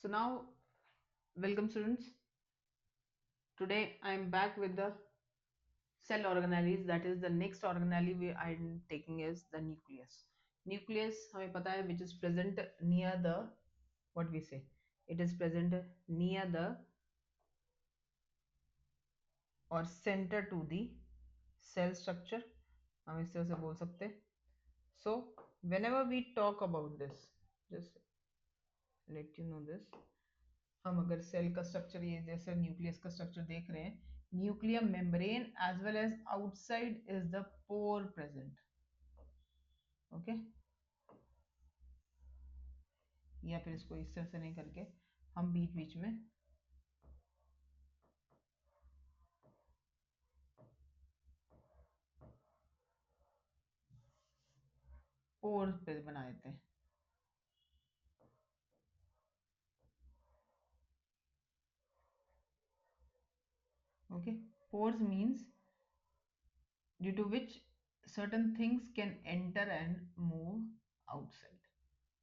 So now, welcome students. Today I am back with the cell organelles. That is the next organelle we I am taking is the nucleus. Nucleus हमें पता है which is present near the what we say. It is present near the or center to the cell structure. हम इस तरह से बोल सकते हैं. So whenever we talk about this, just let you know this. हम अगर सेल का स्ट्रक्चर ये जैसे न्यूक्लियस का स्ट्रक्चर देख रहे हैं, nuclear membrane as well as outside is the pore present. Okay, या फिर इसको इस तरह से नहीं करके हम बीच बीच में पोर पे बना देते हैं. Okay, pores means due to which certain things can enter and move outside.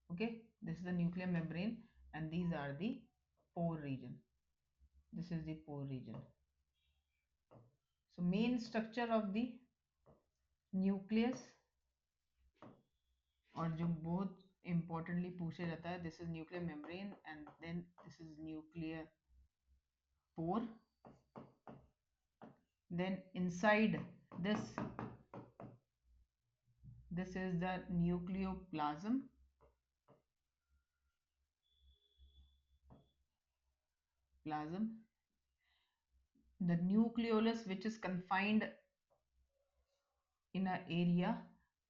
Okay, this is the nuclear membrane and these are the pore region. This is the pore region. So main structure of the nucleus और जो बहुत importantly पूछा जाता है, this is nuclear membrane and then this is nuclear pore. Then inside this this is the nucleoplasm. The nucleolus which is confined in a area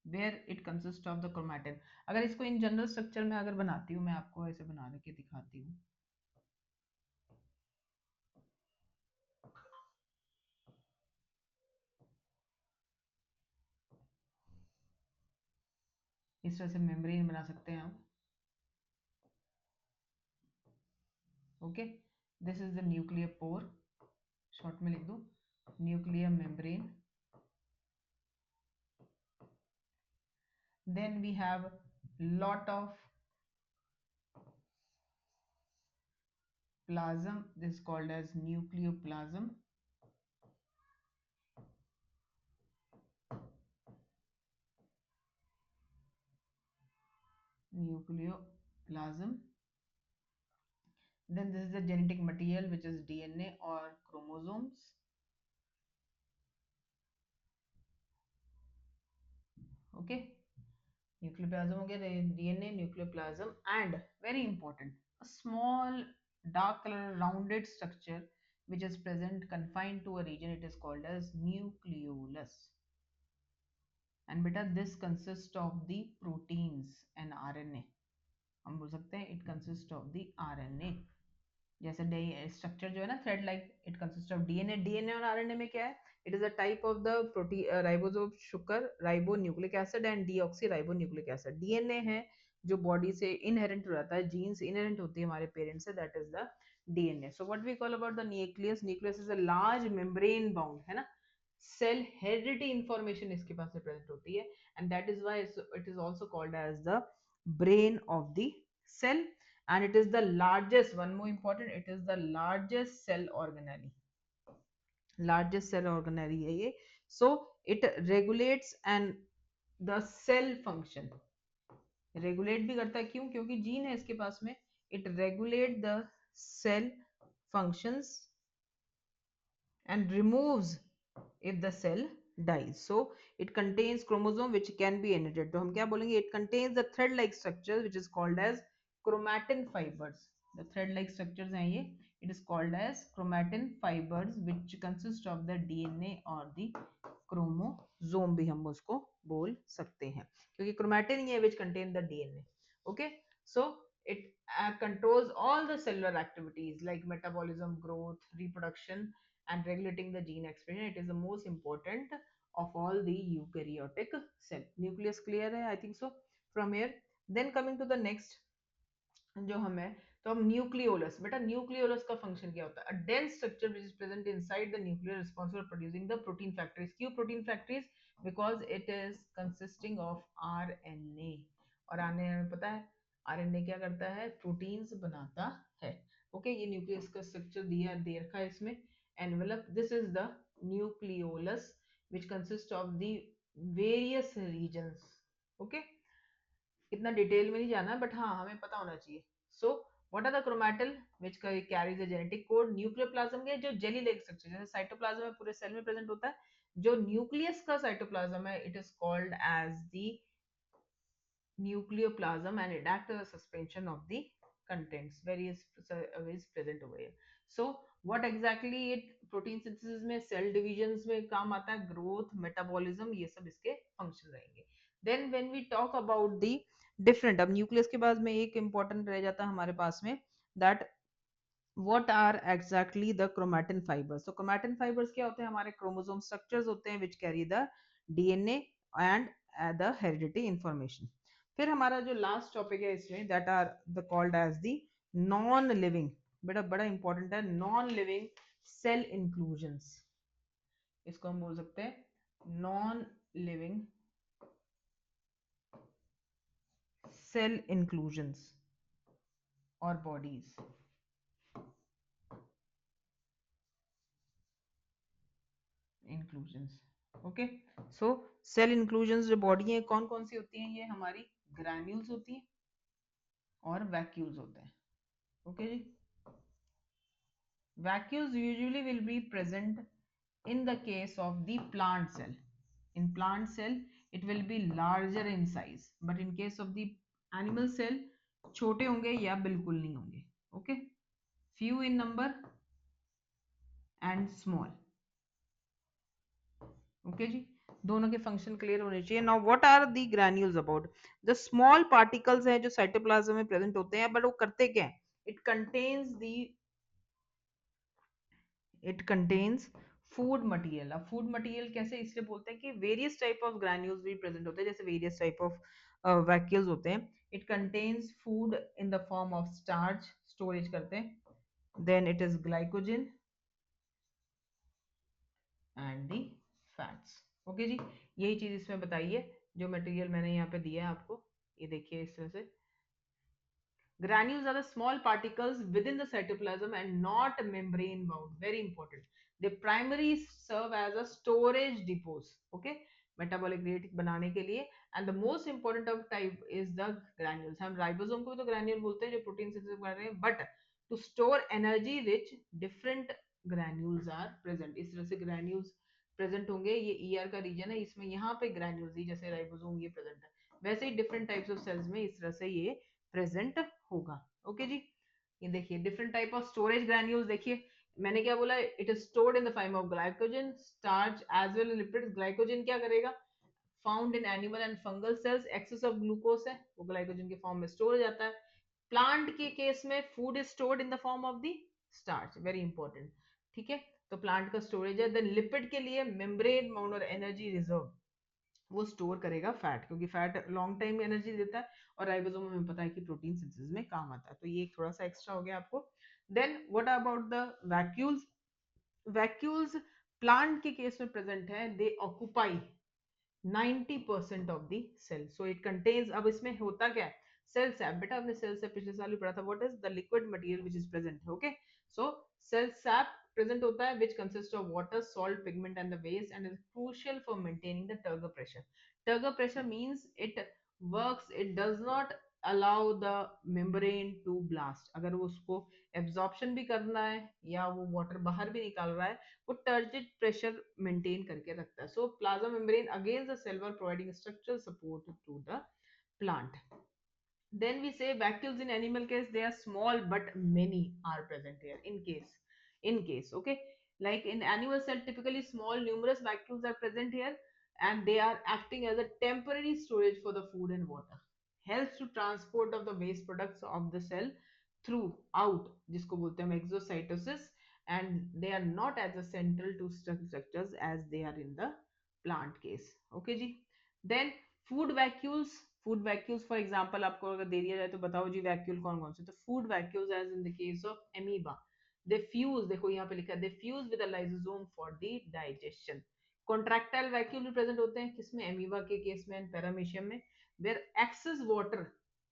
where it consists of the chromatin. अगर इसको in general structure में अगर बनाती हूँ, मैं आपको ऐसे बना के दिखाती हूँ. इस तरह से मेम्ब्रेन बना सकते हैं आप. Okay, this is the nuclear pore, short में लिख दो nuclear membrane. Then we have lot of plasm. This is called as nucleoplasm. Nucleoplasm. Then this is the genetic material which is DNA or chromosomes. Okay, nucleoplasm हो गया, DNA, nucleoplasm, and very important, a small dark color rounded structure which is present confined to a region. It is called as nucleolus. And beta this consists of the proteins and RNA. हम बोल सकते हैं it consist of the RNA. जैसे structure जो है ना thread like, it consist of DNA. DNA और RNA में क्या है? It is a type of the protein ribosome sugar ribo nucleic acid and deoxy ribo nucleic acid. DNA है जो बॉडी से इनहेरेंट हो जाता है, जीन्स इनहेरेंट होती है हमारे पेरेंट्स से, that is the DNA. So what we call about the nucleus, nucleus is a large membrane bound, है ना. सेल हेरिडिटी इंफॉर्मेशन इसके पास से प्रेजेंट होती है, and that is why it is also called as the brain of the cell. And it is the largest, one more important, it is the largest cell organelle. Largest cell organelle है ये. So it regulates and the cell function. Regulate भी करता है, क्यों? क्योंकि gene है इसके पास में. It regulate the cell functions and removes if the cell dies. So it contains chromosome which can be edited. तो हम क्या बोलेंगे? It contains the thread like structure which is called as chromatin fibers. The thread like structures हैं ये. It is called as chromatin fibers which consist of the DNA or the chromosome भी हम उसको बोल सकते हैं, क्योंकि chromatin ही है which contain the DNA. Okay, so it controls all the cellular activities like metabolism, growth, reproduction, and regulating the gene expression. It is the most important of all the eukaryotic cell. Nucleus clear है, I think so from here. Then coming to the next जो हमें, तो हम nucleolus. बेटा nucleolus का function क्या होता है? A dense structure which is present inside the nucleus responsible for producing the protein factories. क्यों protein factories? Because it is consisting of RNA. और आरएनए में पता है आरएनए क्या करता है, प्रोटीन्स बनाता है। ओके, ये न्यूक्लियस का स्ट्रक्चर दिया दे रखा है इसमें। Envelope, this is the nucleolus which consist of the various regions. Okay, इतना डिटेल में नहीं जाना, बट हाँ हमें पता होना चाहिए। So what are the chromatin which carries the genetic code. Nucleoplasm के जो जेली लाइक स्ट्रक्चर, जैसे साइटोप्लाज्म में पूरे सेल में प्रेजेंट होता है, जो न्यूक्लियस का साइटोप्लाज्म है, it is called as the nucleoplasm and it acts as a suspension of the contents various is present over here. So what exactly it protein synthesis में cell divisions में काम आता है, growth metabolism ये सब इसके function रहेंगे। Then when we talk about the different, अब nucleus के बाद में एक important रह जाता है हमारे पास में, that what are exactly the chromatin fibers. So chromatin fibers क्या होते हैं, हमारे chromosome structures होते हैं which carry the DNA and the heredity information. फिर हमारा जो लास्ट टॉपिक है इसमें, that are the called as the non living, बेटा बड़ा इंपॉर्टेंट है, नॉन लिविंग सेल इंक्लूजन्स। इसको हम बोल सकते हैं नॉन लिविंग सेल इंक्लूजन्स और bodies. Inclusions, okay. So cell inclusions जो बॉडी है कौन कौन सी होती हैं, ये हमारी ग्रैन्यूल्स होती हैं और वैक्यूल्स होते हैं। ओके जी, vacuoles usually will be present in the case of the plant cell. In plant cell it will be larger in size, but in case of the animal cell छोटे होंगे या बिल्कुल नहीं होंगे। Okay, few in number and small। Okay जी, दोनों के function clear होने चाहिए। Now what are the granules about, the small particles हैं जो साइटोप्लाज्म में प्रेजेंट होते हैं, बट वो करते क्या है, it contains the, it contains food material. अब फूड मटेरियल कैसे इसलिए बोलते हैं कि वेरियस टाइप ऑफ ग्रैन्यूल्स भी प्रेजेंट होते हैं, जैसे वेरियस टाइप ऑफ वैक्यूल्स होते हैं। It contains food in the form of starch, storage करते हैं। Then it is glycogen and the fats. Okay जी, यही चीज इसमें बताइए, जो मटेरियल मैंने यहाँ पे दिया है आपको, ये देखिए इस तरह से। Granules are the small particles within the cytoplasm and not membrane bound. Very important. They primarily serve as a storage depots. Okay, metabolic rate बनाने के लिए, and the most important of type is the granules. हम ribosome को भी तो granule बोलते हैं जो प्रोटीन सिंथेसिस कर रहे हैं, but to store energy rich different granules are present. इस तरह से granules present होंगे, ये ER का रीजन है, इसमें यहाँ पे granules जैसे राइबोसोम ये present है, वैसे ही different types of cells में इस तरह से ये प्रेजेंट होगा। ओके जी, ये देखिए different type of storage granules. देखिए मैंने क्या बोला, it is stored in the form of glycogen, starch as well lipids. Glycogen क्या करेगा, found in animal and fungal cells, excess of glucose है वो ग्लाइकोजन के फॉर्म में स्टोर हो जाता है। प्लांट के केस में food is stored in the form of the starch, very important. ठीक है, तो प्लांट का स्टोरेज है। देन लिपिड के लिए मेम्ब्रेन माउंट और एनर्जी रिजर्व, वो स्टोर करेगा फैट, क्योंकि फैट लॉन्ग टाइम एनर्जी देता है, और राइबोसोम हमें पता है कि प्रोटीन सिंथेसिस में काम आता है, तो ये थोड़ा सा एक्स्ट्रा हो गया आपको। Then what about the vacuoles. Vacuoles plant के केस में प्रेजेंट है, they occupy 90% of the cell, so it contains. अब इसमें होता क्या है, सेल सैप, बेटा आपने सेल सैप पिछले साल भी पढ़ा था, what is the liquid material which is present. Okay, so cell sap present होता है which consists of water, salt, pigment and the waste and is crucial for maintaining the turgor pressure. Turgor pressure means it works, it does not allow the membrane to blast। अगर वो उसको absorption भी करना है या वो water बाहर भी निकाल रहा है, वो टर्जिड प्रेशर मेंटेन करके रखता है। So plasma membrane against the cell wall providing structural support to the plant. Then we say vacuoles in animal case, they are small but many are present here. In case, okay, like in animal cell, typically small numerous vacuoles are present here, and they are acting as a temporary storage for the food and water. Helps to transport of the waste products of the cell throughout, जिसको बोलते हैं exocytosis, and they are not as a central to structures as they are in the plant case. Okay जी, then food vacuoles. Food vacuoles for example आपको अगर दे दिया जाए तो बताओ जी वैक्यूल कौन कौन से, तो food vacuoles as in the case of amoeba, they fuse, देखो यहाँ पे लिखा है, they fuse with the lysosome for the digestion. Contractile vacuole भी प्रेजेंट होते हैं किसमें, एमीबा के केस में एंड पैरामीशियम में, where excess water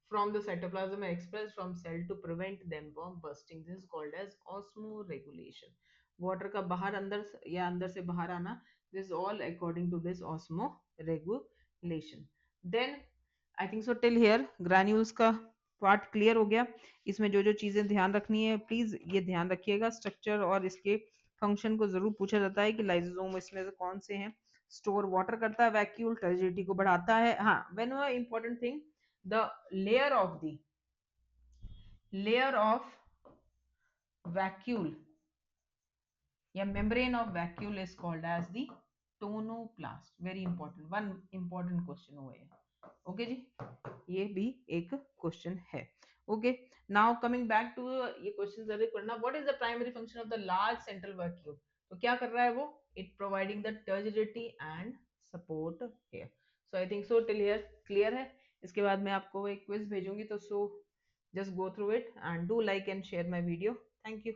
from the cytoplasm are expressed from cell to prevent them from bursting. This is called as osmoregulation. Water का बाहर अंदर या अंदर से बाहर आना, this is all according to this osmoregulation. Then I think so till here granules का part clear हो गया. इसमें जो जो चीजें ध्यान रखनी है प्लीज ये ध्यान रखिएगा. स्ट्रक्चर और इसके फंक्शन को जरूर पूछा जाता है कि लाइसोसोम इसमें से कौन से हैं. स्टोर वाटर करता है, वैक्यूल टर्जिडिटी को बढ़ाता है. हाँ, when important thing, the layer of the layer of vacuole या membrane of vacuole is called as the tonoplast. Very important, one important question हुआ है. ओके जी, ये भी एक क्वेश्चन है. Okay, now coming back to ये क्वेश्चन जरूर करना. What is the primary function of the large central vacuole? तो क्या कर रहा है वो? It providing the turgidity and support here. So I think so till here clear है. इसके बाद मैं आपको एक क्विज भेजूंगी, तो सो just go through it and do like and share my video. Thank you.